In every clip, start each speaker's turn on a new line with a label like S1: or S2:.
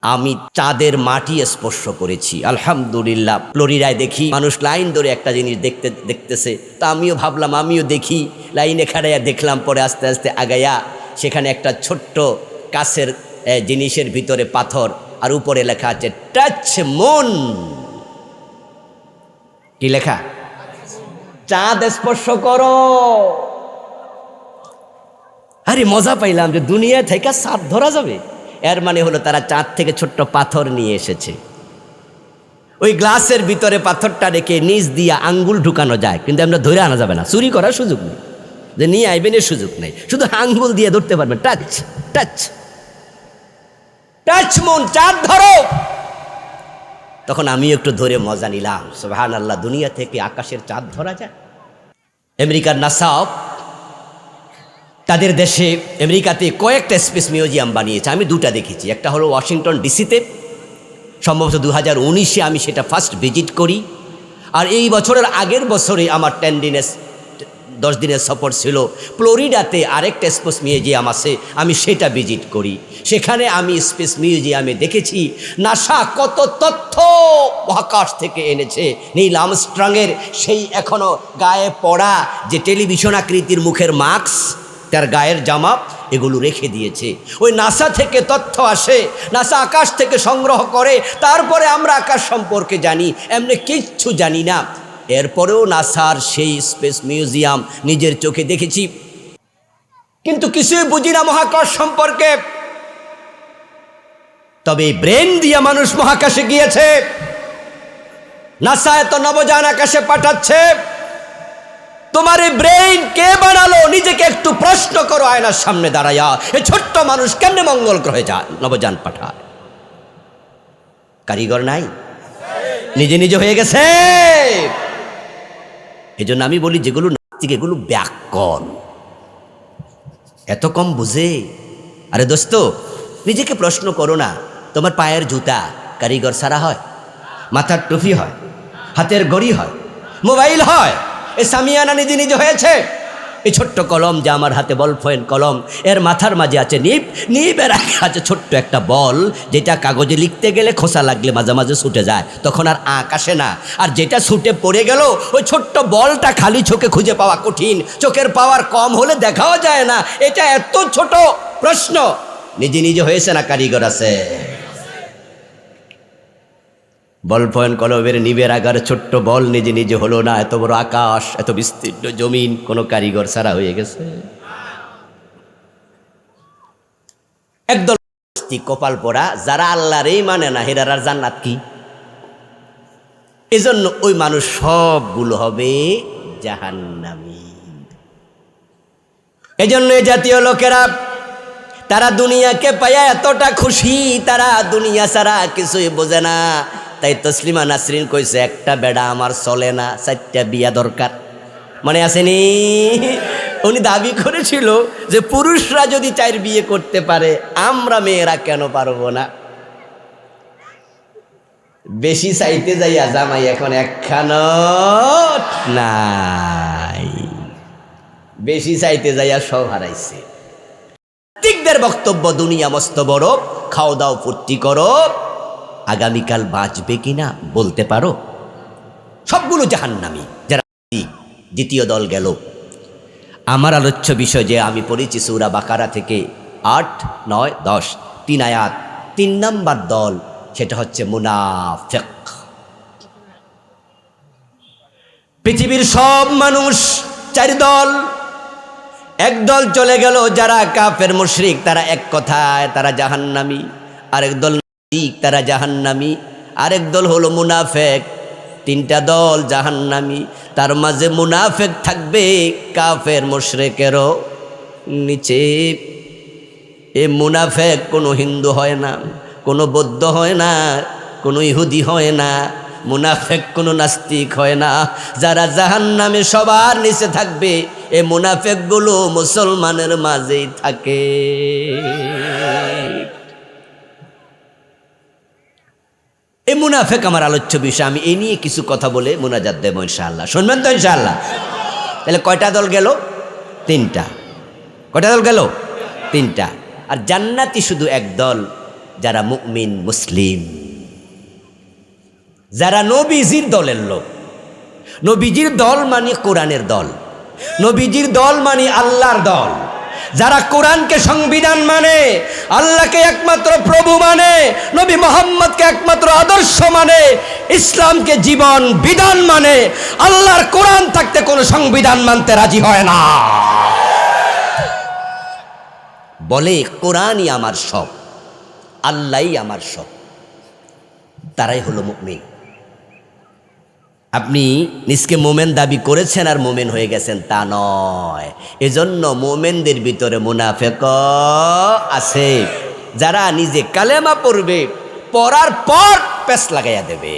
S1: আমি চাঁদের মাটি স্পর্শ করেছি আলহামদুলিল্লাহ। ফ্লোরিডায় দেখি মানুষ লাইন ধরে একটা জিনিস দেখতেছে, তা আমিও ভাবলাম আমিও দেখি। লাইনে খাড়াইয়া দেখলাম, পরে আস্তে আস্তে আগাইয়া সেখানে একটা ছোট্ট কাছের জিনিসের ভিতরে পাথর, আর উপরে লেখা আছে টাচ মুন। কি লেখা? চাঁদ স্পর্শ করো। আরে মজা পাইলাম যে দুনিয়া থেকে চাঁদ ধরা যাবে। এর মানে হলো তারা চাঁদ থেকে ছোট্ট পাথর নিয়ে এসেছে। ওই গ্লাসের ভিতরে পাথরটা রেখে নিচ দিয়া আঙ্গুল ঢুকানো যায়, কিন্তু আমরা ধরে আনা যাবে না, চুরি করার সুযোগ নেই, যে নিয়ে আইবেন এর সুযোগ নেই, শুধু আঙ্গুল দিয়ে ধরতে পারবেন। টাচ টাচ টাচ মুন, চাঁদ ধরো। তখন আমি একটু ধরে মজা নিলাম, সুবহানাল্লাহ, দুনিয়া থেকে আকাশের চাঁদ ধরা যায়। আমেরিকার নাসা তাদের দেশে আমেরিকাতে কয়েকটা স্পেস মিউজিয়াম বানিয়েছে। আমি দুটা দেখেছি, একটা হলো ওয়াশিংটন ডিসিতে, সম্ভবত 2019-এ আমি সেটা ফার্স্ট ভিজিট করি। আর এই বছরের আগের বছরে আমার 10 দিনের সফর ছিল ফ্লোরিডাতে, আরেকটা স্পেস মিউজিয়াম আছে, আমি সেটা ভিজিট করি। সেখানে আমি স্পেস মিউজিয়ামে দেখেছি নাসা কত তথ্য মহাকাশ থেকে এনেছে। নীল আর্মস্ট্রংয়ের সেই এখনও গায়ে পড়া যে টেলিভিশন আকৃতির মুখের মাস্ক, তার গায়ের জামা, এগুলো রেখে দিয়েছে। ওই নাসা থেকে তথ্য আসে, নাসা আকাশ থেকে সংগ্রহ করে, তারপরে আমরা আকাশ সম্পর্কে জানি, এমনি কিচ্ছু জানি না। এরপরেও নাসার সেই স্পেস মিউজিয়াম নিজের চোখে দেখেছি, কিন্তু কিছুই বুঝি না মহাকাশ সম্পর্কে। তবে ব্রেন দিয়ে মানুষ মহাকাশে গিয়েছে, নাসা এত নবযান আকাশে পাঠাচ্ছে। তোমার এই ব্রেইন কে বানালো? নিজেকে একটু প্রশ্ন করো আয়নার সামনে দাঁড়াইয়া। এই ছোট্ট মানুষ কেমনে মঙ্গল গ্রহে যায়, নবযান পাঠায়? কারিগর নাই, নিজে নিজে হয়ে গেছে। এই জন্য আমি বলি, যেগুলো নাস্তিক এগুলো ব্যাককল, এত কম বুঝে। আরে দোস্ত, নিজেকে প্রশ্ন করো না, তোমার পায়ের জুতা কারিগর ছাড়া হয়? মাথার টুপি হয়, হাতের ঘড়ি হয়, মোবাইল হয়, এ সামিয়ানা নিজে নিজে হয়েছে? এই ছোট্ট কলম যে আমার হাতে, বল পয়েন্ট কলম, এর মাথার মাঝে আছে নিব, নিবের আগে আছে ছোট্ট একটা বল, যেটা কাগজে লিখতে গেলে খোসা লাগলে মাঝে মাঝে ছুটে যায়, তখন আর আঁক আসে না। আর যেটা ছুটে পড়ে গেল, ওই ছোট্ট বলটা খালি চোখে খুঁজে পাওয়া কঠিন, চোখের পাওয়ার কম হলে দেখাও যায় না। এটা এত ছোট প্রশ্ন, নিজে নিজে হয়েছে না কারিগর আছে? বল পয়েন্ট কলমের নিবের আগার ছোট্ট বল নিজে নিজে হলো না। এত বড় আকাশ, এত বিস্তীর্ণ জমিন কোনো কারিগর ছাড়া হয়ে গেছে? একদল কপাল পড়া, যারা আল্লাহরই মানে না, হেরার আর জান্নাত কি? এজন্য ওই মানুষ সবগুলো হবে জাহান্নামী। এজন্য এই জাতীয় লোকেরা, তারা দুনিয়াকে পাইয়া এতটা খুশি, তারা দুনিয়া ছাড়া কিছুই বোঝে না। তাই তসলিমা নাসরিন কইছে, একটা বেড়া আমার চলে না, 4টা বিয়া দরকার। মনে আসেনি? উনি দাবি করেছিল যে পুরুষরা যদি 4 বিয়ে করতে পারে, আমরা মেয়েরা কেন পারবো না? বেশি চাইতে যাইয়া জামাই এখন একখানো নাই, বেশি চাইতে যাইয়া সব হারাইছে। নাস্তিকদের বক্তব্য, দুনিয়া মস্ত বড়, খাও দাও ফুর্তি করো, আগামীকাল বাঁচবে কিনা বলতে পারো? সবগুলো জাহান্নামী যারা। দ্বিতীয় দল গেল। আমার আলোচ্য বিষয় যে আমি পড়েছি সূরা বাকারা থেকে 8, 9, 10, 3 আয়াত, 3 নাম্বার দল, সেটা হচ্ছে মুনাফিক। পৃথিবীর সব মানুষ 4 দল। এক দল চলে গেল যারা কাফের মুশরিক, তারা এক কথায় তারা জাহান্নামী। আরেক দল নাস্তিক, তারা জাহান্নামী। আরেক দল হলো মুনাফিক। 3টা দল জাহান্নামী। তার মাঝে মুনাফিক থাকবে কাফের মুশরিকেরও নিচে। এ মুনাফিক কোনো হিন্দু হয় না, কোনো বৌদ্ধ হয় না, কোনো ইহুদি হয় না, মুনাফিক কোনো নাস্তিক হয় না। যারা জাহান্নামে সবার নিচে থাকবে, এই মুনাফিকগুলো মুসলমানের মাঝেই থাকে। এই মুনাফিক আমার আলোচ্য বিষয়। আমি এই নিয়ে কিছু কথা বলে মোনাজাত দেব ইনশাআল্লাহ। শুনবেন তো ইনশাআল্লাহ? তাহলে কয়টা দল গেল? 3টা। কয়টা দল গেল? 3টা। আর জান্নাতি শুধু এক দল, যারা মুমিন মুসলিম, যারা নবীজির দলের লোক। নবীজির দল মানে কোরআনের দল, নবীজির দল মানে আল্লাহর দল। যারা কোরআনকে সংবিধান মানে, আল্লাহকে একমাত্র প্রভু মানে, নবী মুহাম্মদকে একমাত্র আদর্শ মানে, ইসলামকে জীবন বিধান মানে, আল্লাহর কোরআন থাকতে কোনো সংবিধান মানতে রাজি হয় না। বলে কোরআনই আমার সব, আল্লাহই আমার সব, তারাই হলো মুমিন। আপনি নিজকে মোমেন দাবি করেছেন আর মোমেন হয়ে গেছেন তা নয়। এজন্য মোমেনদের ভিতরে মুনাফিক আছে, যারা নিজে কালেমা পড়বে, পড়ার পর পেছ লাগাইয়া দেবে।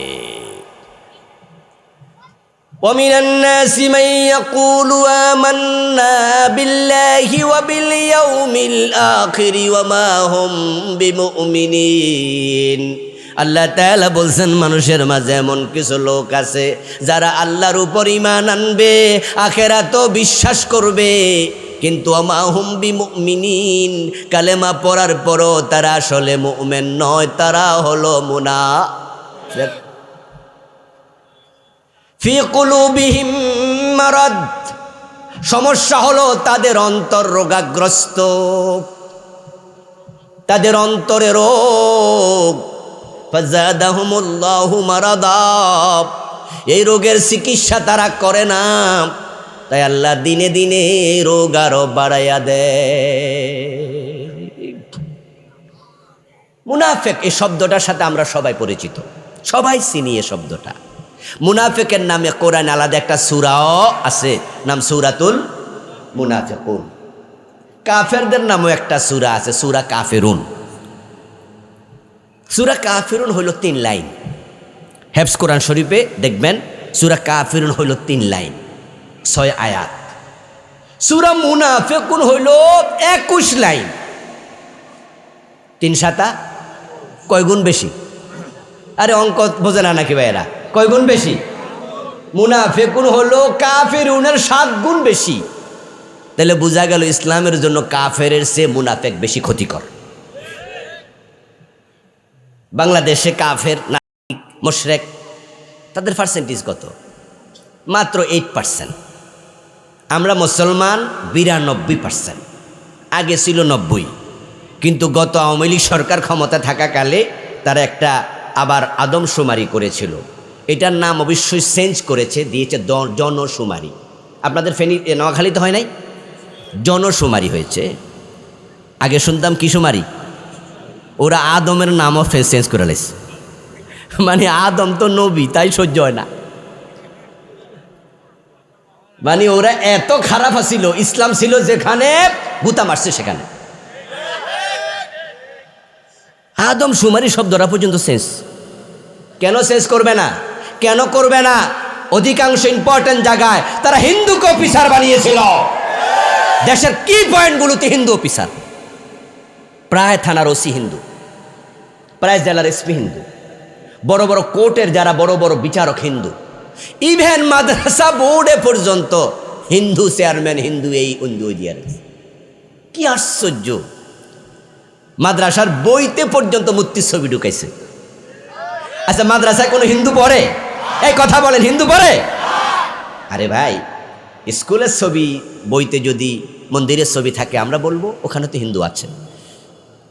S1: ومن الناس من يقول آمنا بالله وباليوم الآخر وما هم بمؤمنين। আল্লাহ তাআলা বলছেন, মানুষের মাঝে এমন কিছু লোক আছে যারা আল্লাহর উপর ঈমান আনবে, আখিরাতও বিশ্বাস করবে, কিন্তু ওমা হুম বিমুমিনিন, কালেমা পড়ার পরও তারা আসলে মুমিন নয়, তারা হলো মুনাফিক। ফি কুলুবিহিম মারাদ, সমস্যা হলো তাদের অন্তর রোগাগ্রস্ত, তাদের অন্তরে রোগ। ফাযাদাহুমুল্লাহু মারাদা, এই রোগের চিকিৎসা তারা করে না, তাই আল্লাহ দিনে দিনে রোগ আরো বাড়াইয়া দেয়। মুনাফিক এই শব্দটার সাথে আমরা সবাই পরিচিত, সবাই চিনি এই শব্দটা। মুনাফিকের নামে কোরআন আলাদা একটা সূরাও আছে, নাম সূরাতুল মুনাফিকুন। কাফেরদের নামও একটা সূরা আছে, সূরা কাফিরুন। সূরা কাফিরুন হইল 3 লাইন। হেফজ কোরআন শরীফে দেখবেন সূরা কাফিরুন হইল 3 লাইন, 6 আয়াত। সূরা মুনাফিকুন হইল 21 লাইন, 3 7 কয় গুণ বেশি? আরে অঙ্ক বোঝে না নাকি ভাইয়েরা? কয় গুণ বেশি? মুনাফিকুন হলো কাফিরুনের 7 গুণ বেশি। তাহলে বোঝা গেল ইসলামের জন্য কাফেরের চেয়ে মুনাফিক বেশি ক্ষতিকর। বাংলাদেশে কাফের, নাস্তিক, মুশরিক তাদের পার্সেন্টেজ কত? মাত্র 8%। আমরা মুসলমান 92%, আগে ছিল 90। কিন্তু গত আওয়ামী লীগ সরকার ক্ষমতা থাকাকালে তারা একটা আবার আদমশুমারি করেছিল, এটার নাম অবশ্যই চেঞ্জ করেছে, দিয়েছে জনশুমারি। আপনাদের ফেনী নোয়াখালীতে হয় নাই? জনশুমারি হয়েছে। আগে শুনতাম কি শুমারি, ওরা আদমের নামও চেঞ্জ করে লাইছে। মানে আদম তো নবী, তাই সহ্য হয় না। মানে ওরা এত খারাপ ছিল, ইসলাম ছিল যেখানে, গুতা মারছে সেখানে। আদম শুমারি শব্দটা পর্যন্ত চেঞ্জ। কেন চেঞ্জ করবে না? কেন করবে না? অধিকাংশ ইম্পর্টেন্ট জায়গায় তারা হিন্দুকে অফিসার বানিয়েছিল। দেশের কি পয়েন্টগুলোতে হিন্দু অফিসার, প্রায় থানার ওসি হিন্দু, প্রায় জেলার এসপি হিন্দু, বড় বড় কোর্টের যারা বড় বড় বিচারক হিন্দু, ইভেন মাদ্রাসা বোর্ডে পর্যন্ত হিন্দু চেয়ারম্যান হিন্দু, এই হিন্দু দিয়ে রয়েছে। কি আশ্চর্য! মাদ্রাসার বইতে পর্যন্ত মূর্তির ছবি ঢুকাইছে। আচ্ছা, মাদ্রাসায় কোনো হিন্দু পড়ে? এই কথা বলেন, হিন্দু পড়ে? আরে ভাই, স্কুলের ছবি বইতে যদি মন্দিরের ছবি থাকে আমরা বলবো ওখানে তো হিন্দু আছে।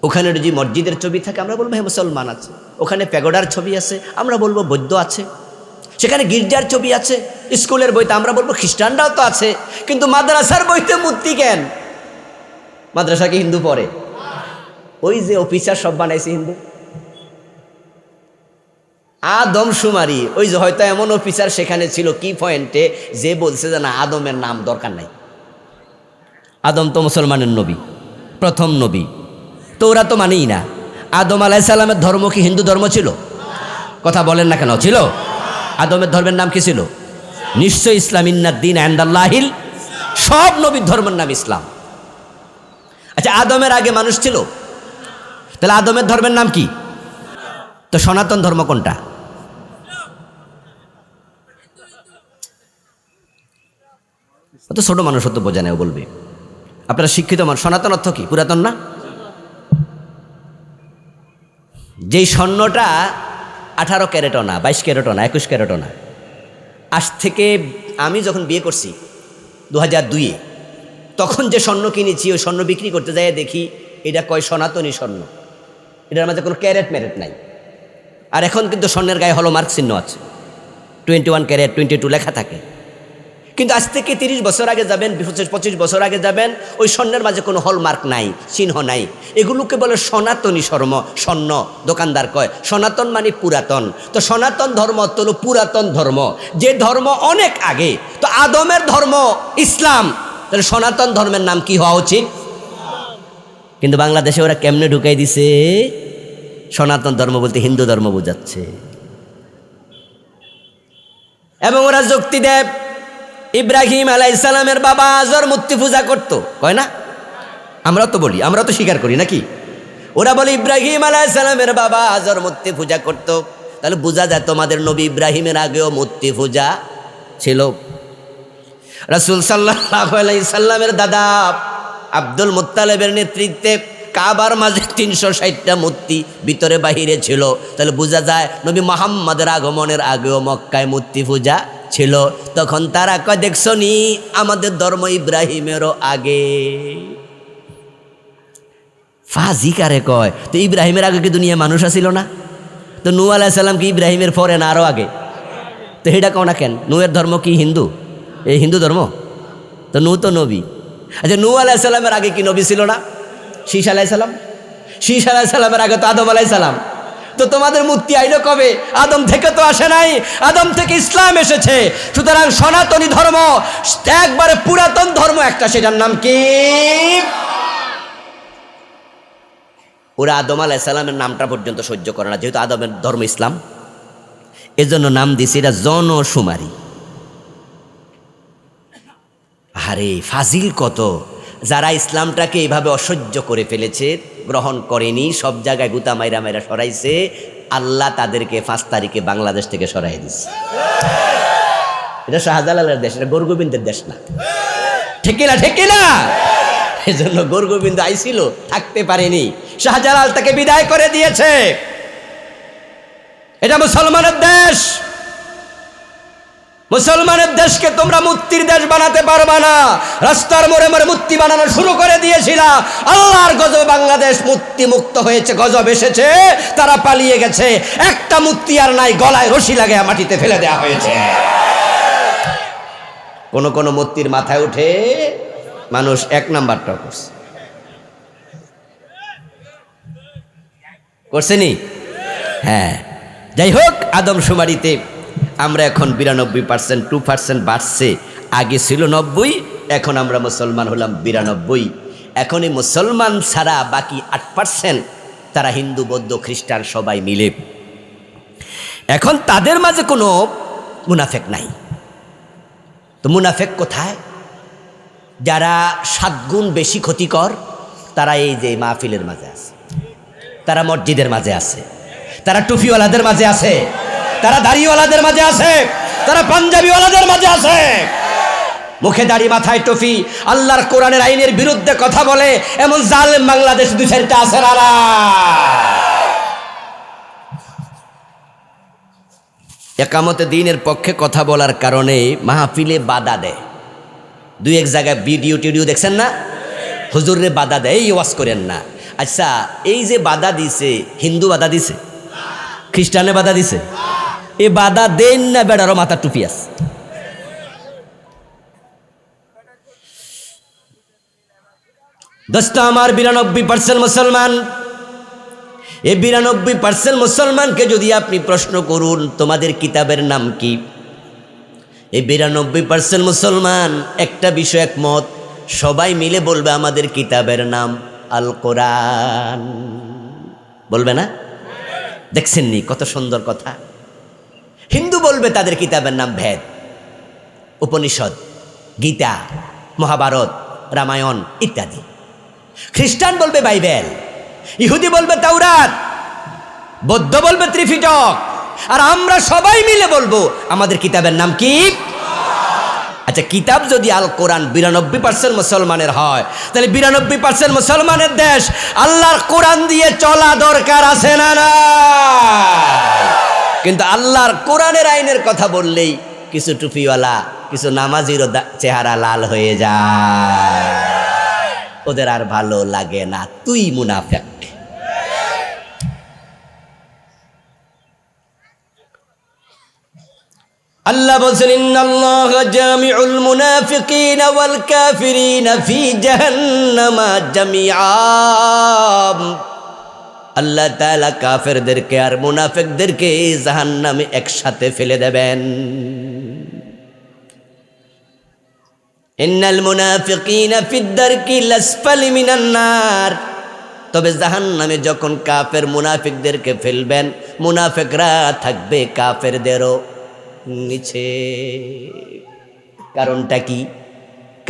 S1: ওখানে যদি মসজিদের ছবি থাকে আমরা বলবো হ্যাঁ মুসলমান আছে। ওখানে প্যাগোডার ছবি আছে আমরা বলবো বৌদ্ধ আছে। সেখানে গির্জার ছবি আছে, স্কুলের বইতে আমরা বলবো খ্রিস্টানরাও তো আছে। কিন্তু মাদ্রাসার বইতে মূর্তি কেন? মাদ্রাসা কি হিন্দু পড়ে? ওই যে অফিসার সব বানাইছে হিন্দু। আদম শুমারি, ওই যে হয়তো এমন অফিসার সেখানে ছিল কি পয়েন্টে, যে বলছে যে না আদমের নাম দরকার নাই। আদম তো মুসলমানের নবী, প্রথম নবী, তো ওরা তো মানেই না। আদম আলাইহিস সালামের ধর্ম কি হিন্দু ধর্ম ছিল? কথা বলেন না কেন? ছিল। আদমের ধর্মের নাম কি ছিল? নিশ্চয় ইসলাম। ইন্নাদ-দীন ইনদাল্লাহিল, সব নবীর ধর্মের নাম ইসলাম। আচ্ছা, আদমের আগে মানুষ ছিল, তাহলে আদমের ধর্মের নাম কি? তো সনাতন ধর্ম কোনটা? অত ছোট মানুষ হতো বোঝা নেই, বলবে। আপনারা শিক্ষিত মানুষ, সনাতন অর্থ কি? পুরাতন না? যেই স্বর্ণটা 18 ক্যারেটও না, 22 ক্যারেটও না, 21 ক্যারেটও না। আজ থেকে আমি যখন বিয়ে করছি 2002-এ, তখন যে স্বর্ণ কিনেছি ওই স্বর্ণ বিক্রি করতে যাই দেখি এটা কয় সনাতনী স্বর্ণ, এটার মাঝে কোনো ক্যারেট ম্যারেট নাই। আর এখন কিন্তু স্বর্ণের গায়ে হলমার্ক চিহ্ন আছে, 21 ক্যারেট 22 লেখা থাকে। কিন্তু আজ থেকে 30 বছর আগে যাবেন, 25 বছর আগে যাবেন, ওই স্বর্ণের মাঝে কোনো হলমার্ক নাই, চিহ্ন নাই। এগুলোকে বলে সনাতনী স্বর্ণ। দোকানদার কয় সনাতন মানে পুরাতন। তো সনাতন ধর্ম তো হলো পুরাতন ধর্ম, যে ধর্ম অনেক আগে। তো আদমের ধর্ম ইসলাম, তাহলে সনাতন ধর্মের নাম কি হওয়া উচিত? কিন্তু বাংলাদেশে ওরা কেমনে ঢুকাই দিছে, সনাতন ধর্ম বলতে হিন্দু ধর্ম বোঝাচ্ছে। এবং ওরা যুক্তি দেয় ইব্রাহিম আলাইহিস সালামের বাবা আজর মূর্তি পূজা করতো, কয় না? আমরাও তো বলি, আমরাও তো স্বীকার করি নাকি? ওরা বলে ইব্রাহিম আলাইহিস সালামের বাবা আজর মূর্তি পূজা করতো। তাহলে বোঝা যায় তোমাদের নবী ইব্রাহিমের আগেও মূর্তি পূজা ছিল। রাসূল সাল্লাল্লাহু আলাইহি সাল্লামের দাদা আব্দুল মুত্তালিবের নেতৃত্বে কাবার মাঝে 360টা মূর্তি ভিতরে বাহিরে ছিল। তাহলে বোঝা যায় নবী মুহাম্মদের আগমনের আগেও মক্কায় মূর্তি পূজা ছিল। তখন তারা কয় দেখছো নি, আমাদের ধর্ম ইব্রাহিমেরও আগে। ফাজি কারে কয়? তো ইব্রাহিমের আগে কি দুনিয়ায় মানুষ আসিল না? তো নূহ আলাইহিস সালাম কি ইব্রাহিমের পরে না আরও আগে? তো এটা কও না কেন? নূহের ধর্ম কি হিন্দু? এই হিন্দু ধর্ম? তো নূহ তো নবী। আচ্ছা, নূহ আলাইহিস সালামের আগে কি নবী ছিল না? শীষ আলাইহিস সালাম। শীষ আলাইহিস সালামের আগে তো আদম আলাইহিস সালাম। তো তোমাদের মূর্তি আইলো কবে? আদম থেকে তো আসে নাই, আদম থেকে ইসলাম এসেছে। সুতরাং সনাতনী ধর্ম একবারে পুরাতন ধর্ম একটা, সেটার নাম কি? ওরা আদম আলাইহিস সালামের নামটা পর্যন্ত সহ্য করে না, যেহেতু আদমের ধর্ম ইসলাম, এজন্য নাম দিছে এটা জনশুমারি। আরে ফাজিল কত! যারা ইসলামটাকে এইভাবে অসহ্য করে ফেলেছে, গ্রহণ করেনি, সব জায়গায় গুতা মাইরা মাইরা সরাইছে, আল্লাহ তাদেরকে 5 তারিখে বাংলাদেশ থেকে সরাই দিচ্ছে। এটা শাহজালালের দেশ, এটা গোরগোবিন্দের দেশ না। ঠিক না? ঠিক না? এই জন্য গোরগোবিন্দ আইছিল, থাকতে পারেনি, শাহজালাল তাকে বিদায় করে দিয়েছে। এটা মুসলমানের দেশ। মুসলমানের দেশকে তোমরা মূর্তির দেশ বানাতে পারবা না। রাস্তার মোড়ে মোড়ে মূর্তি বানানো শুরু করে দিয়েছিল। আল্লাহর গজব বাংলাদেশ মূর্তি মুক্ত হয়েছে, গজব এসেছে, তারা পালিয়ে গেছে। একটা মূর্তি আর নাই, গলায় রশি লাগায় মাটিতে ফেলে দেওয়া হয়েছে। কোন কোন মূর্তির মাথায় উঠে মানুষ 1 নাম্বারটা করছেনি। হ্যাঁ, যাই হোক, আদমশুমারিতে আমরা এখন 92%, 2% বাড়ছে। আগে ছিল 90, এখন আমরা মুসলমান হলাম 92। এখন এই মুসলমান ছাড়া বাকি 8% তারা হিন্দু, বৌদ্ধ, খ্রিস্টান সবাই মিলে। এখন তাদের মাঝে কোনো মুনাফেক নাই। তো মুনাফেক কোথায়? যারা 7 গুণ বেশি ক্ষতিকর, তারা এই যে মাহফিলের মাঝে আছে, তারা মসজিদের মাঝে আছে, তারা টুপিওয়ালাদের মাঝে আছে, তারা দাড়িওয়ালাদের মাঝে আছে, তারা পাঞ্জাবিওয়ালাদের মাঝে আছে। মুখে দাড়ি, মাথায় টুপি, আল্লাহর কোরআনের আইনের বিরুদ্ধে কথা বলে এমন জালেম বাংলাদেশ 2-4টা আছে। একামতে দ্বীনের পক্ষে কথা বলার কারণে মাহফিলে বাধা দেয়। 2-1 জায়গায় ভিডিও টিডিও দেখছেন না, হুজুরে বাধা দেয়, এই ওয়াজ করেন না। আচ্ছা, এই যে বাধা দিছে, হিন্দু বাধা দিছে, খ্রিস্টানে বাধা দিছে? এ বাধা দেন না, বেড়ারও মাথা টুপি আছে। দোস্ত আমার, 92% মুসলমান। এই 92% মুসলমানকে যদি আপনি প্রশ্ন করুন তোমাদের কিতাবের নাম কি, এই 92% মুসলমান একটা বিষয় একমত, সবাই মিলে বলবে আমাদের কিতাবের নাম আল কোরআন। বলবে না? দেখছেন নি কত সুন্দর কথা। হিন্দু বলবে তাদের কিতাবের নাম বেদ, উপনিষদ, গীতা, মহাভারত, রামায়ণ ইত্যাদি। খ্রিস্টান বলবে বাইবেল, ইহুদি বলবে তাওরাত, বৌদ্ধ বলবে ত্রিপিটক, আর আমরা সবাই মিলে বলবো আমাদের কিতাবের নাম কি? আচ্ছা, কিতাব যদি আল কোরআন 92% মুসলমানের হয়, তাহলে 92% মুসলমানের দেশ, আল্লাহর কোরআন দিয়ে চলা দরকার আছে না না? কিন্তু আল্লাহর কোরআনের আইনের কথা বললেই কিছু টুপিওয়ালা, কিছু নামাজিরও চেহারা লাল হয়ে যায়, ওদের আর ভালো লাগে না। তুই মুনাফিক। আল্লাহ বলছেন, ইন্নাল্লাহা জামিউল মুনাফিকিনা ওয়াল কাফিরিনা ফি জাহান্নামা জামিআ। আল্লাহ তাআলা কাফেরদেরকে আর মুনাফিকদেরকে জাহান্নামে একসাথে ফেলে দেবেন। ইন্নাল মুনাফিকিনা ফিদ দারকিল আসফালি মিনান নার। তবে জাহান্নামে যখন কাফের মুনাফিকদেরকে ফেলবেন, মুনাফিকরা থাকবে কাফেরদেরও নিচে। কারণটা কি?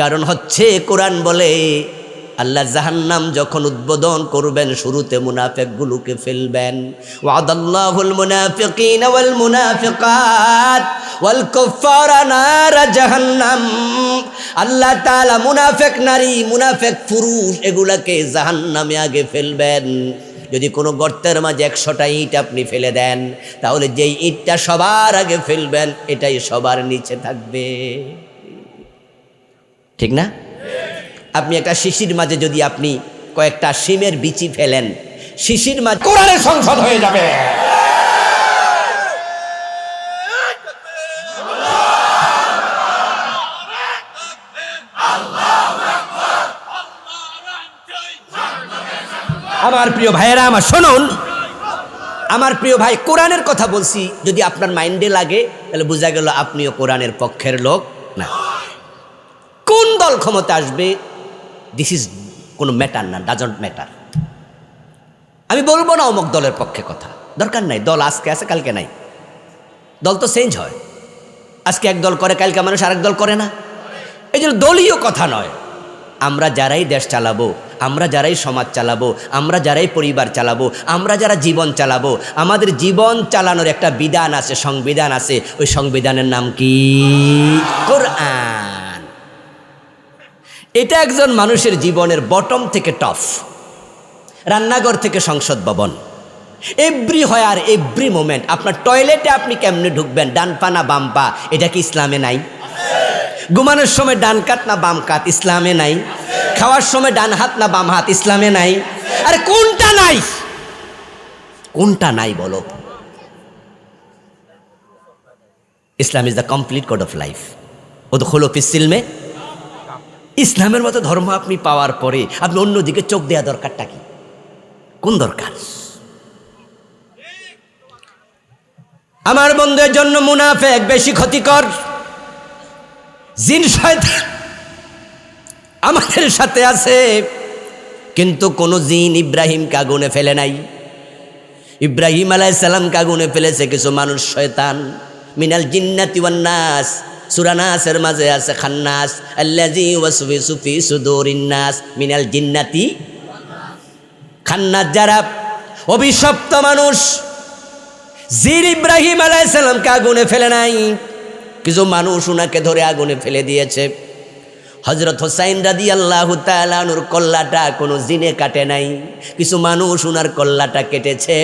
S1: কারণ হচ্ছে, কোরআন বলে আল্লাহ জাহান্নাম যখন উদ্বোধন করবেন, শুরুতে মুনাফিকগুলোকে ফেলবেন। ওয়াদাল্লাহুল মুনাফিকিনা ওয়াল মুনাফিকাত ওয়াল কুফারা নার জাহান্নাম। আল্লাহ তাআলা মুনাফিক নারী, মুনাফিক পুরুষ এগুলাকে জাহান্নামে আগে ফেলবেন। যদি কোনো গর্তের মাঝে 100টা ইট আপনি ফেলে দেন, তাহলে যেই ইটটা সবার আগে ফেলবেন এটাই সবার নিচে থাকবে, ঠিক না? আপনি একটা শিশির মাঝে যদি আপনি কয়েকটা শিমের বিচি ফেলেন, শিশির মাঝে কোরআনের সংসদ হয়ে যাবে। আমার প্রিয় ভাইয়েরা, আমার শুনুন, আমার প্রিয় ভাই, কোরআনের কথা বলছি, যদি আপনার মাইন্ডে লাগে তাহলে বোঝা গেল আপনিও কোরআনের পক্ষের লোক না। কোন দল ক্ষমতা আসবে, দিস ইজ কোনো ম্যাটার না, ডাজন্ট ম্যাটার। আমি বলবো না অমুক দলের পক্ষে কথা, দরকার নাই। দল আজকে আছে, কালকে নাই। দল তো চেঞ্জ হয়, আজকে এক দল করে, কালকে মানুষ আরেক দল করে না। এই জন্য দলীয় কথা নয়। আমরা যারাই দেশ চালাবো, আমরা যারাই সমাজ চালাবো, আমরা যারাই পরিবার চালাবো, আমরা যারা জীবন চালাবো, আমাদের জীবন চালানোর একটা বিধান আছে, সংবিধান আছে। ওই সংবিধানের নাম কি? কোরআন। এটা একজন মানুষের জীবনের বটম থেকে টপ, রান্নাঘর থেকে সংসদ ভবন, এভরি হোয়ার এভরি মোমেন্ট। আপনার টয়লেটে আপনি কেমনে ঢুকবেন, ডান পা না বাম পা, এটা কি ইসলামে নাই? ঘুমানোর সময় ডান কাত না বাম কাত, ইসলামে নাই? খাওয়ার সময় ডান হাত না বাম হাত, ইসলামে নাই? আরে কোনটা নাই? কোনটা নাই বলো? Islam is the complete code of life. উদখুলু ফিস সিলমে। ইসলামের মতো ধর্ম আপনি পাওয়ার পরে আপনি অন্যদিকে চোখ দেওয়া দরকারটা কি? কোন দরকার? আমার বন্ধুদের জন্য মুনাফিক বেশি ক্ষতিকর। জিন শয়তান আমাদের সাথে আছে, কিন্তু কোন জিন ইব্রাহিমকে আগুনে ফেলে নাই। ইব্রাহিম আলাইহিস সালামকে আগুনে ফেলেছে কিছু মানুষ শয়তান। মিনাল জিন্নাতি ওয়ান নাস, সূরা নাসের মাঝে আছে খান্নাস, আল্লাযী ওয়াসওয়াসু ফি সুদুরিন নাস মিনাল জিন্নাতি। খান্নাস যারা অভিশপ্ত মানুষ। জিন ইব্রাহিম আলাইহিস সালামকে আগুনে ফেলে নাই, কিছু মানুষ উনাকে ধরে আগুনে ফেলে দিয়েছে। হযরত হুসাইন রাদিয়াল্লাহু তাআলা আনহুর কল্লাটা কোনো জিনে কাটে নাই, কিছু মানুষ উনার কল্লাটা কেটেছে।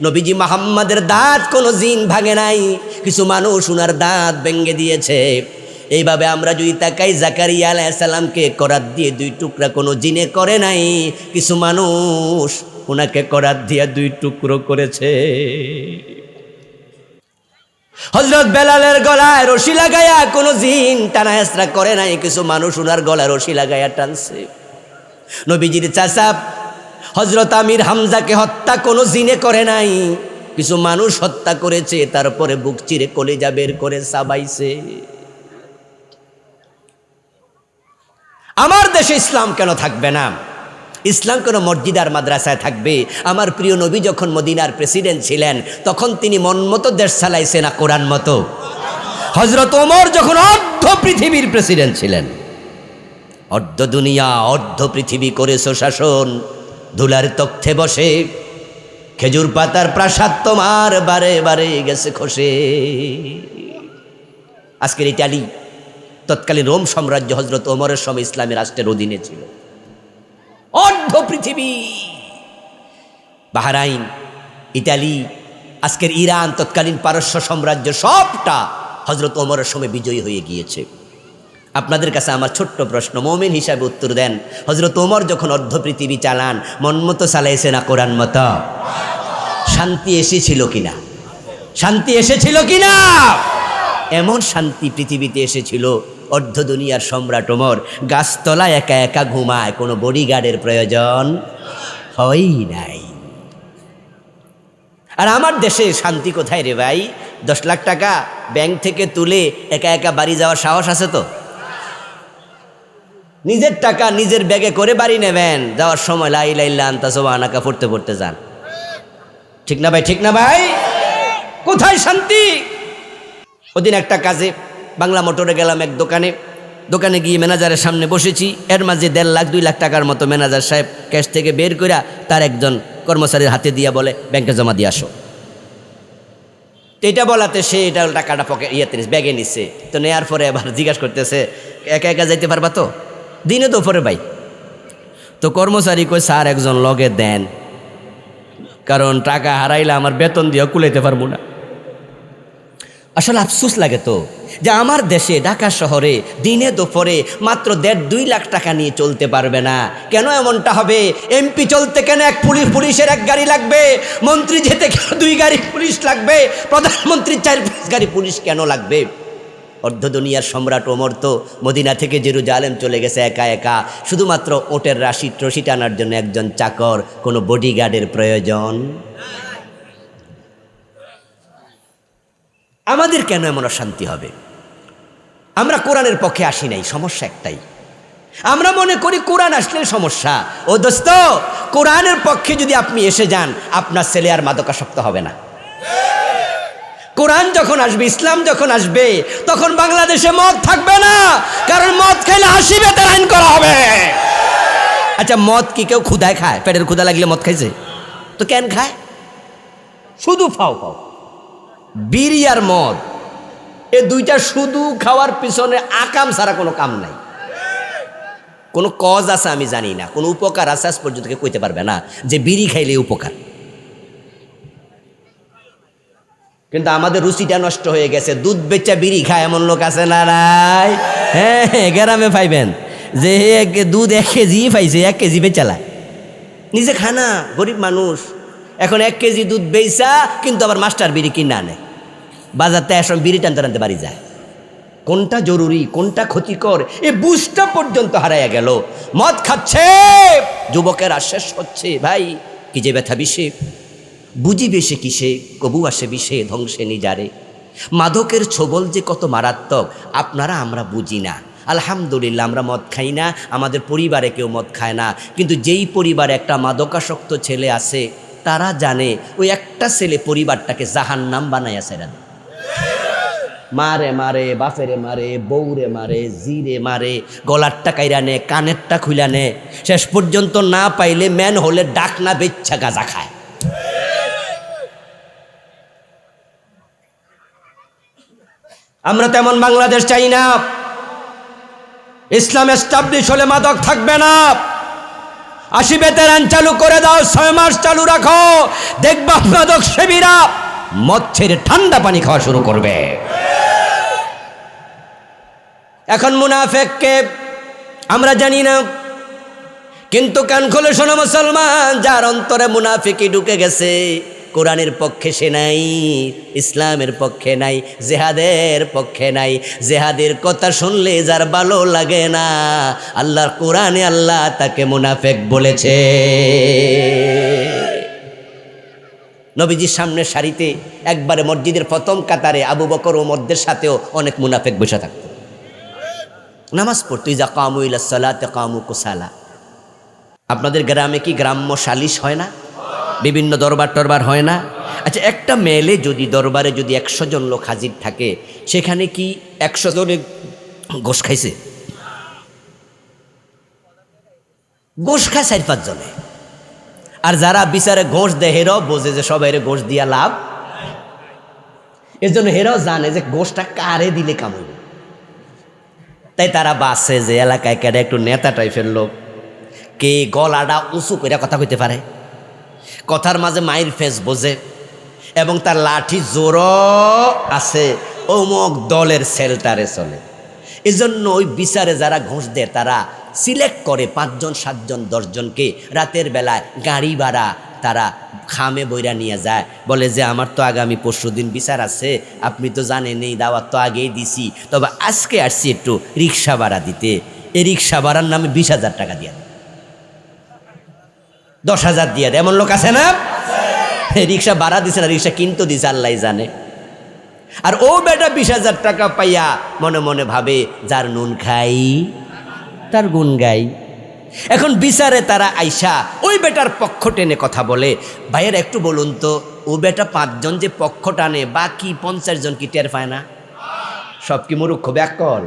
S1: নবীজি মুহাম্মাদের দাঁত কোনো জিন ভাঙে নাই, কিছু মানুষ উনার দাঁত ভেঙে দিয়েছে। এইভাবে আমরা যদি তাকাই, জাকারিয়া আলাইহিস সালামকে করাত দিয়ে 2 টুকরা কোনো জিনে করে নাই, কিছু মানুষ উনাকে করাত দিয়ে 2 টুকরো করেছে। হযরত বেলালের গলায় রশি লাগায়া কোনো জিন টানা হেঁচড়া করে নাই, কিছু মানুষ উনার গলায় রশি লাগায়া টানছে। নবীজির চাচা হযরত আমির হামজাকে হত্যা কোনো জিনে করে নাই, কিছু মানুষ হত্যা করেছে, তারপরে বুক চিরে কলিজা বের করে চাবাইছে। আমার দেশে ইসলাম কেন থাকবে না? ইসলাম কেন মসজিদ আর মাদ্রাসায় থাকবে? আমার প্রিয় নবী যখন মদিনার প্রেসিডেন্ট ছিলেন, তখন তিনি মন মতো দেশ চালাইছে না কোরআন মতো? হযরত ওমর যখন অর্ধ পৃথিবীর প্রেসিডেন্ট ছিলেন, অর্ধ দুনিয়া অর্ধ পৃথিবী করেছো শাসন, ধুলার তখ্তে বসে খেজুর পাতার প্রাসাদ তোমার বারে বারে গেছে খসে। আজকের ইটালি, তৎকালীন রোম সাম্রাজ্য হজরত ওমরের সময় ইসলামী রাষ্ট্রের অধীনে ছিল। অর্ধ পৃথিবী, বাহরাইন, ইতালি, আজকের ইরান, তৎকালীন পারস্য সাম্রাজ্য সবটা হজরত ওমরের সময় বিজয়ী হয়ে গিয়েছে। আপনাদের কাছে আমার ছোট্ট প্রশ্ন, মুমিন হিসাবে উত্তর দেন, হজরত ওমর যখন অর্ধ পৃথিবী চালান, মন মতো চালাইছে না কোরআন মতো? শান্তি এসেছিল কিনা? শান্তি এসেছিল কিনা? এমন শান্তি পৃথিবীতে এসেছিল, অর্ধ দুনিয়ার সম্রাট ওমর গাছতলায় একা একা ঘুমায়, কোনো বডিগার্ডের প্রয়োজন হয়ই নাই। আর আমার দেশে শান্তি কোথায় রে ভাই? 10 লাখ টাকা ব্যাংক থেকে তুলে একা একা বাড়ি যাওয়ার সাহস আছে তো? নিজের টাকা নিজের ব্যাগে করে বাড়ি নেবেন, যাওয়ার সময় লা ইলাহা ইল্লা আনতা সুবহানাকা পড়তে পড়তে যান। ঠিক না ভাই? ঠিক না ভাই? কোথায় শান্তি? ওদিন একটা কাজে বাংলা মোটরে গেলাম, এক দোকানে গিয়ে ম্যানেজারের সামনে বসেছি। এর মাঝে 1.5 লাখ 2 লাখ টাকার মতো ম্যানেজার সাহেব ক্যাশ থেকে বের করে তার একজন কর্মচারীর হাতে দিয়া বলে, ব্যাংকে জমা দিয়ে আসো। এটা বলাতে সে এটা টাকাটা ব্যাগে নিচ্ছে। তো নেওয়ার পরে আবার জিজ্ঞাসা করতেছে, একা একা যাইতে পারবা তো? দিনে দুপুরে ভাই। তো কর্মচারী কই, স্যার একজন লগে দেন, কারণ টাকা হারাইলে আমার বেতন দিয়ে কুলাইতে পারবো না। আসলে আফসোস লাগে তো যে আমার দেশে ঢাকা শহরে দিনে দুপুরে মাত্র 1.5-2 লাখ টাকা নিয়ে চলতে পারবে না। কেন এমনটা হবে? এমপি চলতে কেন পুলিশের 1 গাড়ি লাগবে? মন্ত্রী যেতে কেন 2 গাড়ি পুলিশ লাগবে? প্রধানমন্ত্রীর 4-5 গাড়ি পুলিশ কেন লাগবে? অর্ধ দুনিয়ার সম্রাট ওমর তো মদিনা থেকে জেরুজালেম চলে গেছে একা একা, শুধুমাত্র ওটের রশি টানার জন্য একজন চাকর, কোনো বডিগার্ডের প্রয়োজন। আমাদের কেন এমন অশান্তি হবে? আমরা কোরআনের পক্ষে আসি নাই, সমস্যা একটাই, আমরা মনে করি কোরআন আসলে সমস্যা। ও দোস্ত, কোরআনের পক্ষে যদি আপনি এসে যান, আপনার ছেলে আর মাদকাসক্ত হবে না। কোরআন যখন আসবে, ইসলাম যখন আসবে, তখন বাংলাদেশে মদ থাকবে না, কারণ মদ খাইলে হাসিবেতের আইন করা হবে। আচ্ছা, মদ কি কেউ ক্ষুধায় খায়? পেটের ক্ষুধা লাগলে মদ খাইছে তো কেন খায়? শুধু ফাও ফাও। বিড়ি আর মদ, এ দুইটা শুধু খাওয়ার পিছনে আকাম ছাড়া কোনো কাম নাই। কোনো কজ আছে আমি জানি না, কোনো উপকার আছে আজ পর্যন্ত কেউ কইতে পারবে না যে বিড়ি খাইলে উপকার। কিন্তু আমাদের রুচিটা নষ্ট হয়ে গেছে, দুধ বেচা বিড়ি খায় এমন লোক আছে না নাই? হ্যাঁ, গ্রামে পাইবেন যে দুধ 1 কেজি পাইছে, 1 কেজি বেচালায়, নিজে খানা, গরিব মানুষ। এখন 1 কেজি দুধ বেচা কিন্তু আবার মাস্টার বিড়ি কিনে আনে, বাজারতে এখন বিড়ি টানতে টানতে বাড়ি যায়। কোনটা জরুরি, কোনটা ক্ষতিকর, এ বুঝটা পর্যন্ত হারাইয়া গেল। মদ খাচ্ছে যুবকেরা, শেষ হচ্ছে ভাই, কি যে ব্যথা বিষে, বুঝিবে সে কিসে, কবু আসে বিষে ধ্বংসে নিজারে। মাদকের ছোবল যে কত মারাত্মক আপনারা আমরা বুঝি না। আলহামদুলিল্লাহ আমরা মদ খাই না, আমাদের পরিবারে কেউ মদ খায় না, কিন্তু যেই পরিবারে একটা মাদকাসক্ত ছেলে আছে তারা জানে ওই একটা ছেলে পরিবারটাকে জাহান্নাম বানাইয়া ছেড়ে দেয়। মারে মারে, বাপেরে মারে, বউরে মারে, জিরে মারে, গলারটা কাইরা নে, কানেরটা খুইলা নে, শেষ পর্যন্ত না পাইলে ম্যান হলে ডাকনা বেচ্ছা গাঁজা খায়। আমরা তেমন বাংলাদেশ চাই না। ইসলাম এস্টাবলিশ হলে মাদক থাকবে না। হাসিবেতের আইন চালু করে দাও, 6 মাস চালু রাখো, দেখবা মাদক সেবীরা মদ ছেড়ে ঠান্ডা পানি খাওয়া শুরু করবে। এখন মুনাফেককে আমরা জানি না, কিন্তু কান খুলে শোনো মুসলমান, যার অন্তরে মুনাফিকি ঢুকে গেছে, কোরআনের পক্ষে সে নাই, ইসলামের পক্ষে নাই, জেহাদের পক্ষে নাই। জেহাদের কথা শুনলে যার ভালো লাগে না, আল্লাহর কোরআনে আল্লাহ তাকে মুনাফেক বলেছে। নবীজির সামনে সারিতে একবারে মসজিদের প্রথম কাতারে আবু বকর ও ওমরদের সাথেও অনেক মুনাফেক বসে থাকত, নামাজ পড়তো। ইজা কামু ইলা সালাতে কামু কুসালা। আপনাদের গ্রামে কি গ্রাম্য সালিশ হয় না? বিভিন্ন দরবার টরবার হয় না? আচ্ছা, একটা মেলে যদি দরবারে যদি 100 জন লোক হাজির থাকে, সেখানে কি 100 জনে গোশ খাইছে? গোশ খায় 4-5 জনে। আর যারা বিচারে ঘোষ দেয় হেরাও বোঝে যে সবাই গোশ দিয়া লাভ, এর জন্য হেরাও জানে যে গোশটা কারে দিলে কামাবে। তাই তারা বাসে যে এলাকায় কেটে একটু নেতা টাইপের লোক, কে গলাটা উঁচু করে কথা কইতে পারে, কথার মাঝে মায়ের ফেস বোঝে এবং তার লাঠি জোরও আছে, অমুক দলের সেলটারে চলে। এজন্য ওই বিচারে যারা ঘুষ দেয় তারা সিলেক্ট করে 5 জন 7 জন 10 জনকে, রাতের বেলায় গাড়ি ভাড়া তারা খামে বইরা নিয়ে যায়, বলে যে আমার তো আগামী পরশুদিন বিচার আছে, আপনি তো জানেন এই দাওয়াত তো আগেই দিছি, তবে আজকে আসছি একটু রিক্সা ভাড়া দিতে। এই রিক্সা ভাড়ার নামে 20,000 টাকা দিয়ে দেয়, 10,000 দিয়ে দেয়। এমন লোক আছে না? রিক্সা ভাড়া দিছে না, রিক্সা কিনতে দিছে আল্লাহ জানে। আর ও বেটা 20,000 টাকা পাইয়া মনে মনে ভাবে যার নুন খাই তার গুণ গাই। এখন বিচারে তারা আইসা ওই বেটার পক্ষ টেনে কথা বলে। ভাইয়ের একটু বলুন তো, ও বেটা 5 জন যে পক্ষ টানে, বাকি 50 জন কি টের পায় না? সব কি মূর্খ ব্যাকল?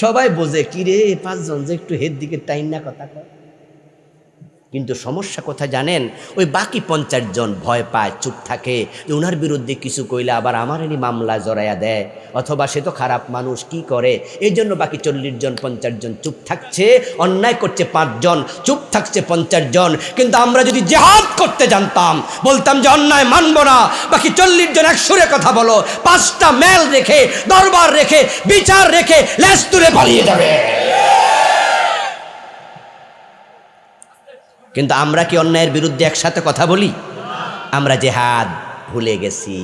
S1: সবাই বোঝে কি রে 5 জন যে একটু হের দিকে টাইম না কথা কয়। কিন্তু সমস্যা কোথায় জানেন? ওই বাকি 50 জন ভয় পায়, চুপ থাকে যে ওনার বিরুদ্ধে কিছু কইলে আবার আমার এনে মামলা জড়াইয়া দেয়, অথবা সে তো খারাপ মানুষ, কি করে। এই জন্য বাকি 40 জন 50 জন চুপ থাকছে। অন্যায় করছে 5 জন, চুপ থাকছে 50 জন। কিন্তু আমরা যদি জিহাদ করতে জানতাম, বলতাম যে অন্যায় মানব না, বাকি 40 জন এক সুরে কথা বলো, 5টা মেল রেখে, দরবার রেখে, বিচার রেখে লেজ তুলে পালিয়ে যাবে। কিন্তু আমরা কি অন্যায়ের বিরুদ্ধে একসাথে কথা বলি? আমরা জিহাদ ভুলে গেছি।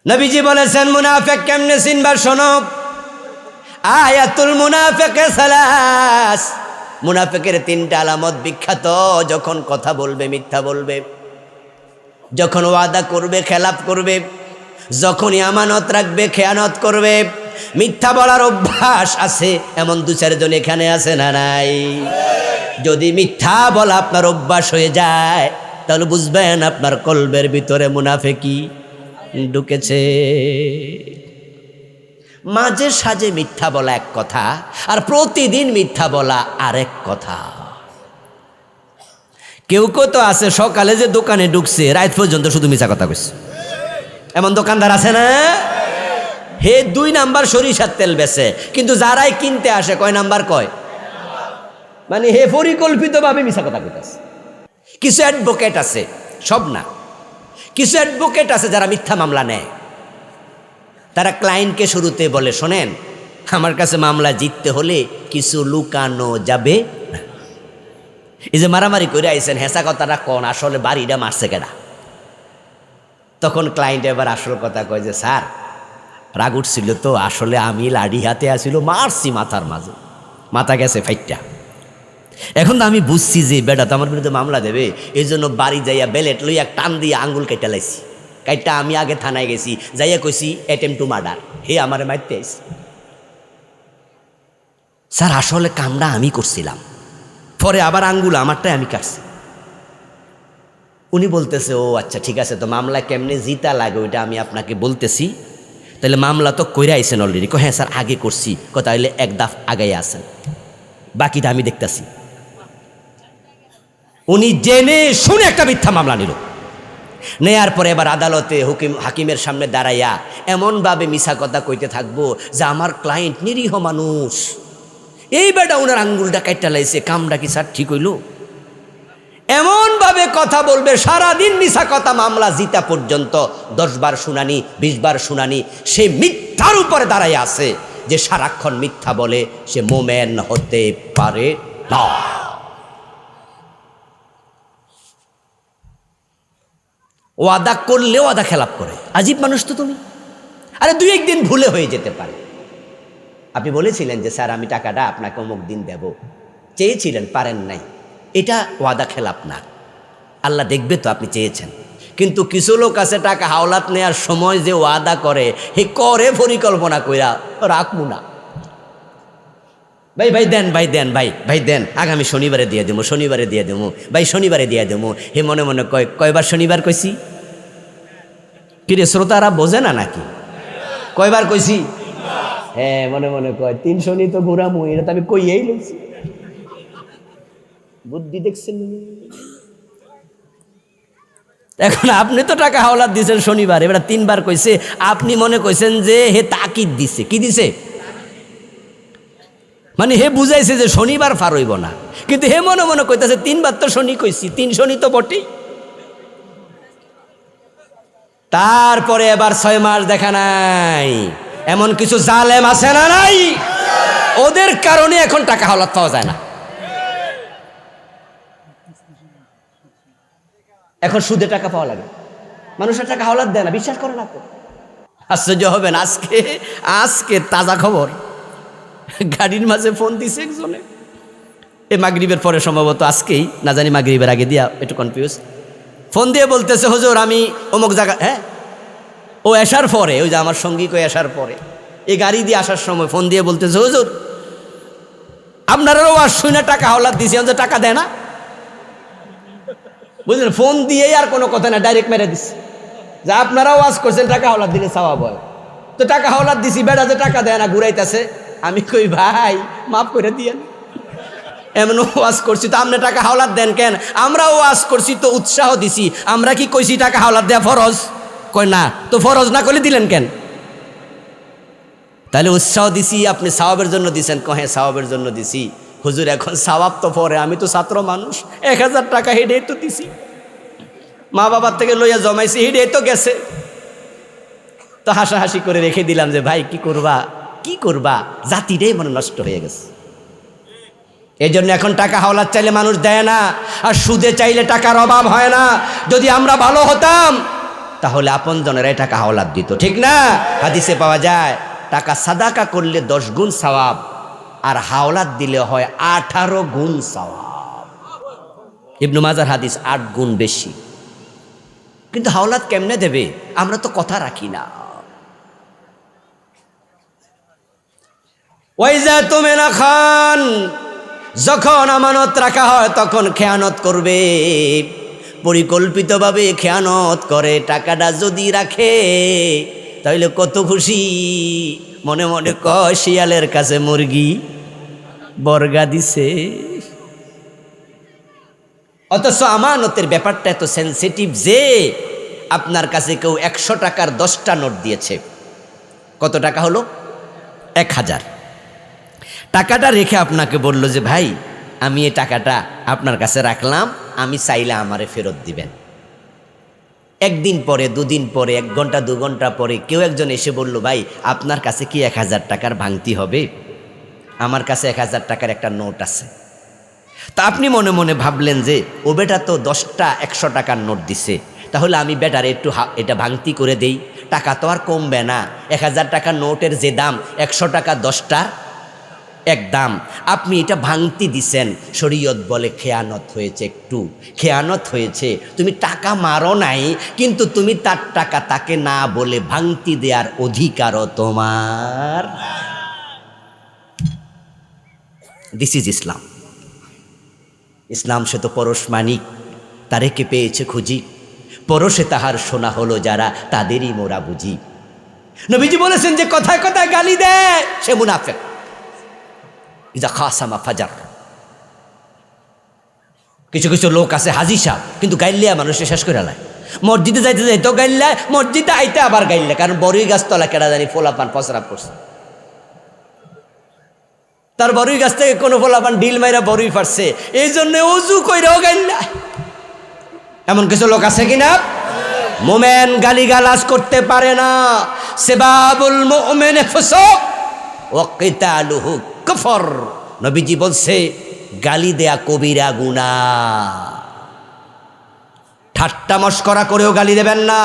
S1: নবীজি বলেছেন মুনাফিক কেমনে চিনবা শোনো, আয়াতুল মুনাফিকে সালাস, মুনাফিকের 3টা আলামত বিখ্যাত। যখন কথা বলবে মিথ্যা বলবে, যখন ওয়াদা করবে খেলাপ করবে, যখন আমানত রাখবে খেয়ানত করবে। মিথ্যা বলার অভ্যাস আছে এমন 2-4 জন এখানে আছে না নাই? যদি মিথ্যা বলা আপনার অভ্যাস হয়ে যায় তাহলে বুঝবেন আপনার কলবের ভিতরে মুনাফিকি ঢুকেছে। মাঝে সাঝে মিথ্যা বলা এক কথা, আর প্রতিদিন মিথ্যা বলা আরেক কথা। কেউ কেউ তো আছে সকালে যে দোকানে ঢুকছে রাত পর্যন্ত শুধু মিথ্যা কথা কইছে, এমন দোকানদার আছে না? হে 2 নাম্বার সরিষার তেল বেচে, কিন্তু যারাই কিনতে আসে কয় নাম্বার কয়, মানে হে পরিকল্পিতভাবে মিথ্যা কথা কইতাছে। কিছু অ্যাডভোকেট আছে, সব না, কিছু অ্যাডভোকেট আছে যারা মিথ্যা মামলা নেয়। তারা ক্লায়েন্টকে শুরুতে বলে শোনেন, আমার কাছে মামলা জিততে হলে কিছু লুকানো যাবে না। এই যে মারামারি করে আইছেন, হেসা কথাটা কোন, আসলে বাড়িটা মারছে কেডা? তখন ক্লায়েন্ট এবার আসল কথা কয় যে স্যার রাগ উঠছিল তো, আসলে আমি লাঠি হাতে আসিল, মারছি মাথার মাঝে, মাথা গেছে ফাইটটা। এখন তো আমি বুঝছি যে বেটা তো আমার বিরুদ্ধে মামলা দেবে, এই জন্য বাড়ি যাইয়া বেলেট লইয়া টান দিয়ে আঙ্গুল কেটে লাইছি। কাইটা আমি আগে থানায় গেছি, যাইয়া কইছি অ্যাটেম্প টু মার্ডার, হে আমারে মারতে আইছি। স্যার আসলে কামটা আমি করছিলাম, পরে আবার আঙ্গুল আমারটাই আমি কাটছি। উনি বলতেছে ও আচ্ছা ঠিক আছে, তো মামলা কেমনে জিতা লাগে ওইটা আমি আপনাকে বলতেছি। তাহলে মামলা তো কইরা আইছেন অলরেডি? হ্যাঁ স্যার আগে করছি। তাহলে 1 ধাপ আগে আসেন, বাকিটা আমি দেখতেছি। উনি জেনে শুনে একটা মিথ্যা মামলা নিল, নেয়ার পরে এবার আদালতে হাকিমের সামনে দাঁড়াইয়া এমনভাবে মিছা কথা কইতে থাকবো যে আমার ক্লায়েন্ট নিরীহ মানুষ, এই বেটা ওনার আঙ্গুলটা কাইটা লাইছে, কামটা কি স্যার ঠিক হইল? এমনভাবে কথা বলবে সারাদিন মিছা কথা, মামলা জিতা পর্যন্ত 10 বার শুনানি 20 বার শুনানি। সে মিথ্যার উপরে দাঁড়াই আছে, যে সারাক্ষণ মিথ্যা বলে সে মোমেন হতে পারে না। ওয়াদা করলে ওয়াদা খেলাপ করে, আজীব মানুষ তো তুমি। আরে 2-1 দিন ভুলে হয়ে যেতে পারে। আপনি বলেছিলেন যে স্যার আমি টাকাটা আপনাকে অমুক দিন দেব, চেয়েছিলেন পারেন নাই, এটা ওয়াদা খেলাপ না, আল্লাহ দেখবে তো আপনি চেয়েছেন। কিন্তু কিছু লোক আছে টাকা হাওলাত নেওয়ার সময় যে ওয়াদা করে, হে করে পরিকল্পনা কইরা রাখবো না, ভাই দেন, ভাই দেন, ভাই দেন, আগামী শনিবারে দিয়ে দেবো, শনিবারে দিয়ে দেবো, ভাই শনিবারে দিয়ে দেবো। হে মনে মনে কয়বার শনিবার কইছি? কিরে শ্রোতারা বোঝে না নাকি? কয়বার কইছি? হ্যাঁ মনে মনে কয় 3 শনি তো ঘুরামু, এটা তো আমি কইয়েই লইছি। বুদ্ধি দেখছেন? এখন আপনি তো টাকা হাওলাত দিয়েছেন শনিবার, এবার 3 বার কইছে, আপনি মনে কইছেন যে হে তাকিদ দিছে। কি দিছে? মানে হে বুঝাইছে যে শনিবার ফার হইব না, কিন্তু হে মনে মনে কইতেছে 3 বার তো শনি কইছি, 3 শনি তো বটেই। তারপরে এবার 6 মাস দেখা নাই। এমন কিছু জালেম আছে না নাই? ওদের কারণে এখন টাকা হাওলাত পাওয়া যায় না। এখন সুদে টাকা পাওয়া লাগে, মানুষের টাকা হাওলাত দেয় না, বিশ্বাস করে না তো। আশ্চর্য হবেন, আজকে আজকে তাজা খবর, গাড়ির মাঝে ফোন দিছে একজনে, এই মাগরিবের পরে সম্ভবত, আজকেই না জানি মাগরিবের আগে দিয়া, একটু কনফিউজ। ফোন দিয়ে বলতেছে, হুজুর আমি অমুক জায়গা, হ্যাঁ ও আসার পরে, ওই যে আমার সঙ্গী কই আসার পরে, এই গাড়ি দিয়ে আসার সময় ফোন দিয়ে বলতেছে, হুজুর আপনারাও আর শুনে টাকা হাওলাত দিছে, যে টাকা দেয় না। বুঝলেন, ফোন দিয়েই আর কোনো কথা না, ডাইরেক্ট মেরে দিচ্ছে যে আপনারাও ওয়াজ করছেন টাকা হাওলাত দিলে সওয়াব হয়। তো টাকা হাওলাত দিছি, বেটা যে টাকা দেয় না ঘুরাইতেছে। আমি কই ভাই মাফ করে দিয়েন, এমন ওয়াজ করছি তো আপনি টাকা হাওলাত দেন কেন? আমরাও ওয়াজ করছি তো উৎসাহ দিছি, আমরা কি কইছি টাকা হাওলাত দেয়া ফরজ? কয় না। তো ফরজ না করলে দিলেন কেন? তাহলে উৎসাহ দিছি, আপনি সওয়াবের জন্য দিছেন। কহে সওয়াবের জন্য দিছি। হুজুর এখন সওয়াব তো পরে, আমি তো ছাত্র মানুষ, 1000 টাকা হেডে তো দিছি, মা বাবার থেকে লইয়া জমাইছি, হেডে তো গেছে। তো হাসাহাসি করে রেখে দিলাম যে ভাই কি করবা, কি করবা, জাতিটাই মনে নষ্ট হয়ে গেছে। এই জন্য এখন টাকা হাওলাত চাইলে মানুষ দেয় না, আর সুদে চাইলে টাকার অভাব হয় না। যদি আমরা ভালো হতাম তাহলে আপন জনেরাই টাকা হাওলাত দিত, ঠিক না? হাদিসে পাওয়া যায় টাকা সাদাকা করলে 10 গুণ সওয়াব, আর হাওলাত দিলে হয় 18 গুণ সওয়াব। ইবনে মাজার হাদিস, 8 গুণ বেশি। কিন্তু হাওলাত কেমনে দেবে? আমরা তো কথা রাখি না। ওয়াইজা তুমিনা খান, যখন আমানত রাখা হয় তখন খেয়ানত করবে, পরিকল্পিতভাবে খেয়ানত করে। টাকাটা যদি রাখে তাহলে কত খুশি, মনে মনে কয় শিয়ালের কাছে মুরগি বর্গা দিছে। অথচ আমানতের ব্যাপারটা এত সেন্সিটিভ যে আপনার কাছে কেউ 100 টাকার 10টা নোট দিয়েছে, কত টাকা হলো? 1000। টাকাটা রেখে আপনাকে বলল যে ভাই আমি এই টাকাটা আপনার কাছে রাখলাম, আমি চাইলে আমারে ফেরত দিবেন। 1 দিন পরে, 2 দিন পরে, 1 ঘন্টা 2 ঘন্টা পরে কেউ একজন এসে বলল ভাই আপনার কাছে কি 1000 টাকার ভাঙতি হবে? আমার কাছে 1000 টাকার একটা নোট আছে। তা আপনি মনে মনে ভাবলেন যে ও বেটা তো 10টা 100 টাকার নোট দিছে, তাহলে আমি বেটারে একটু এটা ভাঙতি করে দেই, টাকা তো আর কমবে না। 1000 টাকার নোটের যে দাম, 100 টাকা 10টা এক দাম। আপনি এটা ভাঙতি দিছেন, শরীয়ত বলে খেয়ানত হয়েছে, একটু খেয়ানত হয়েছে। তুমি টাকা মারো নাই, কিন্তু তুমি তার টাকা তাকে না বলে ভাঙতি দেওয়ার অধিকারও তোমার। দিস ইজ ইসলাম। ইসলাম সে তো পরশ মানিক, তারেকে পেয়েছে খুঁজি, পরশে তাহার শোনা হলো যারা, তাদেরই মোরা বুঝি। নবীজি বলেছেন যে কথায় কথায় গালি দেয় সে মুনাফিক। ইজা খাসামা ফাজার। কিছু কিছু লোক আছে হাজি সাহেব, কিন্তু গাইলিয়া মানুষে শেষ করে লায়। মসজিদে যাইতে যাইতো গাইল্লায়, মসজিদে আইতে আবার গাইল্লা, কারণ বড়ই গাছতলা কেডা জানি ফোলাপান ফসরাপ করছে, তার বড়ই গাছ থেকে কোনো ফোলাপান ঢিল মাইরা বড়ই ফাটছে, এই জন্য অজু কইরাও গাইল্লা। এমন কিছু লোক আছে কিনা? মোমেন গালিগালাজ করতে পারে না। সিবাবুল মুমিন ফুসুক ওয়া কিতালুহু কুফর। নবীজি বলছে গালি দেয়া কবিরা গুনাহ। ঠাট্টা মশকরা করেও গালি দেবেন না।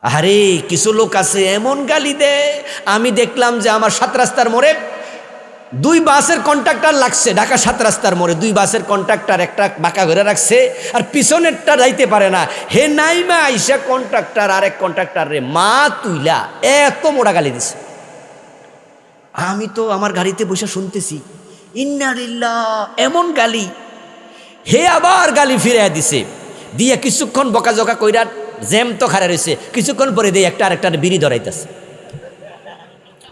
S1: আরে কিছু লোক আছে এমন গালি দেয়, আমি দেখলাম যে আমার 7 রাস্তার মোড়ে 2 বাসের কন্ট্রাক্টর লাগছে, ঢাকা 7 রাস্তার মোড়ে 2 বাসের কন্ট্রাক্টর, একটা বাঁকা ঘরে রাখছে আর পিছনেরটা যাইতে পারে না। হে নাইমা আইসা কন্ট্রাক্টর আরেক কন্ট্রাক্টর রে মা তুইলা এত মোড়া গালি দিছে। আমি তো আমার গাড়িতে বসে শুনতেছি, ইন্না লিল্লাহ, এমন গালি। হে আবার গালি ফিরে দিছে, দিয়ে কিছুক্ষণ বকাঝকা কইরা জ্যাম তো খারা রয়েছে, কিছুক্ষণ পরে দিয়ে একটা আরেকটার বিড়ি ধরাইতেছে,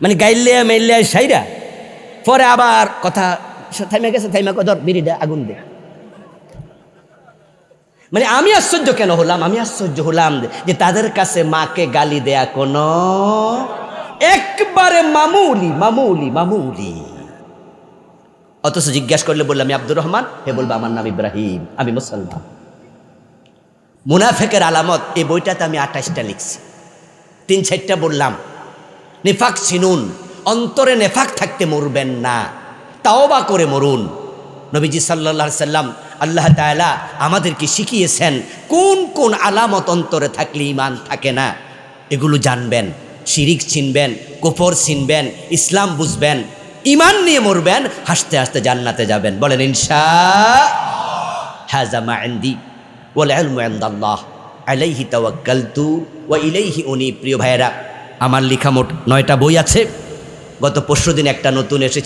S1: মানে গাইলে মেললে সাইরা পরে আবার কথা থাইমা গেছে, থাইমা কদর বিড়িটা আগুন দে। মানে আমি আশ্চর্য কেন হলাম? আমি আশ্চর্য হলাম যে তাদের কাছে মাকে গালি দেয়া কোনো একবারে মামুলি মামুলি মামুলি। অথচ জিজ্ঞাসা করলে বললাম আমি আব্দুর রহমান, হে বলবো আমার নাম ইব্রাহিম, আমি মুসলমান। মুনাফেকের আলামত এই বইটাতে আমি 28টা লিখছি, 3-4টা বললাম। নেফাক চিনুন, অন্তরে নেফাক থাকতে মরবেন না, তাওবা করে মরুন। নবীজি সাল্লাল্লাহু আলাইহি সাল্লাম, আল্লাহ তাআলা আমাদেরকে শিখিয়েছেন কোন কোন আলামত অন্তরে থাকলে ঈমান থাকে না, এগুলো জানবেন। শিরিক চিনবেন, কুফর চিনবেন, ইসলাম বুঝবেন, ঈমান নিয়ে মরবেন, হাসতে হাসতে জান্নাতে যাবেন। বলেন ইনশাআল্লাহ। হাযা মা ইনদি ওয়াল ইলমু ইনদাল্লাহ আলাইহি তাওয়াক্কালতু ওয়া ইলাইহি উনীব। প্রিয় ভাইয়েরা, আমার লেখা মোট 9টা বই আছে। গত পরশুদিন একটা নতুন এসেছে।